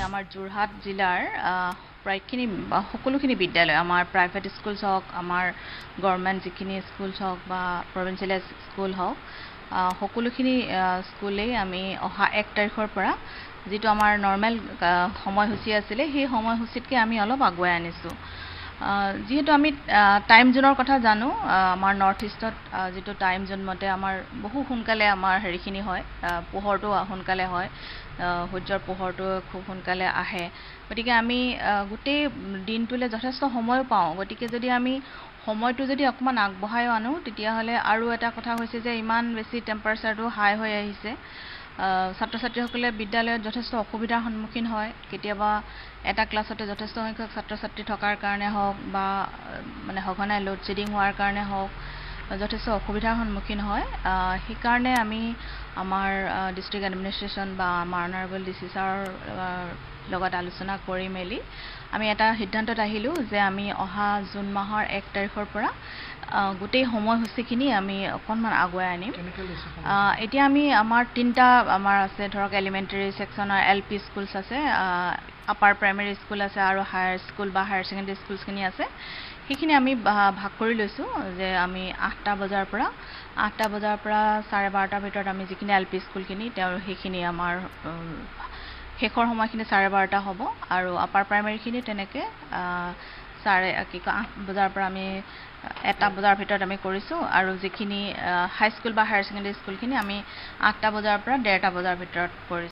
আমাৰ যোৰহাট জিলাৰ প্ৰায়খিনি সকলোখিনি বিদ্যালয় আমাৰ প্ৰাইভেট স্কুলছ হওক আমাৰ গভৰ্ণমেণ্ট যিখিনি স্কুলছ হওক বা প্ৰভিঞ্চিয়েল স্কুল হওক সকলোখিনি স্কুলেই আমি অহা 1 তাৰিখৰ পৰা যিটো আমাৰ নৰ্মেল সময়সূচী আছিলে সেই সময়সূচীতকৈ আমি অলপ আগুৱাই আনিছোঁ যিহেতু আমি টাইম জোনৰ কথা জানো আমাৰ নৰ্থ ইষ্টত যিটো টাইম জোন মতে আমাৰ বহু সোনকালে আমাৰ হেৰিখিনি হয় পোহৰটো সোনকালে হয় সূৰ্যৰ পোহৰটো খুব সোনকালে আহে গতিকে আমি গোটেই দিনটোলৈ যথেষ্ট সময় পাওঁ গতিকে যদি আমি সময়টো যদি অকমান আগবঢ়াই আনো তেতিয়াহ'লে আৰু এটা কথা হৈছে যে ইমান বেছি টেম্পাৰেচাৰটো হাই হৈ আহিছে ছাত্ৰ ছাত্ৰীসকলে বিদ্যালয়ত যথেষ্ট অসুবিধাৰ সন্মুখীন হয় কেতিয়াবা এটা ক্লাছতে যথেষ্ট সংখ্যক ছাত্ৰ ছাত্ৰী থকাৰ কাৰণে হওক বা মানে সঘনাই লোড শ্বেডিং হোৱাৰ কাৰণে হওক যথেষ্ট অসুবিধাৰ সন্মুখীন হয় সেইকাৰণে আমি আমাৰ ডিষ্ট্ৰিক্ট এডমিনিষ্ট্ৰেশ্যন বা আমাৰ অনাৰেবল ডিচি ছাৰৰ লগত আলোচনা কৰি মেলি আমি এটা সিদ্ধান্তত আহিলোঁ যে আমি অহা জুন মাহৰ 1 তাৰিখৰ পৰা গোটেই সময়সূচীখিনি আমি অকণমান আগুৱাই আনিম এতিয়া আমি আমাৰ 3টা আমাৰ আছে ধৰক এলিমেণ্টাৰী ছেকশ্যনৰ LP স্কুলছ আছে আপাৰ প্ৰাইমেৰী স্কুল আছে আৰু হায়াৰ স্কুল বা হায়াৰ ছেকেণ্ডেৰী স্কুলছখিনি আছে সেইখিনি আমি ভাগ কৰি লৈছোঁ যে আমি 8টা বজাৰ পৰা 12:30টাৰ ভিতৰত আমি যিখিনি LP স্কুলখিনি তেওঁৰ সেইখিনি আমাৰ শেষৰ সময়খিনি 12:30টা হ'ব আৰু আপাৰ প্ৰাইমেৰীখিনি তেনেকৈ 8 বজাৰ পৰা আমি 1টা বজাৰ ভিতৰত আমি কৰিছোঁ আৰু যিখিনি হাই স্কুল বা হায়াৰ ছেকেণ্ডেৰী স্কুলখিনি আমি 8টা বজাৰ পৰা 1:30টা বজাৰ ভিতৰত কৰিছোঁ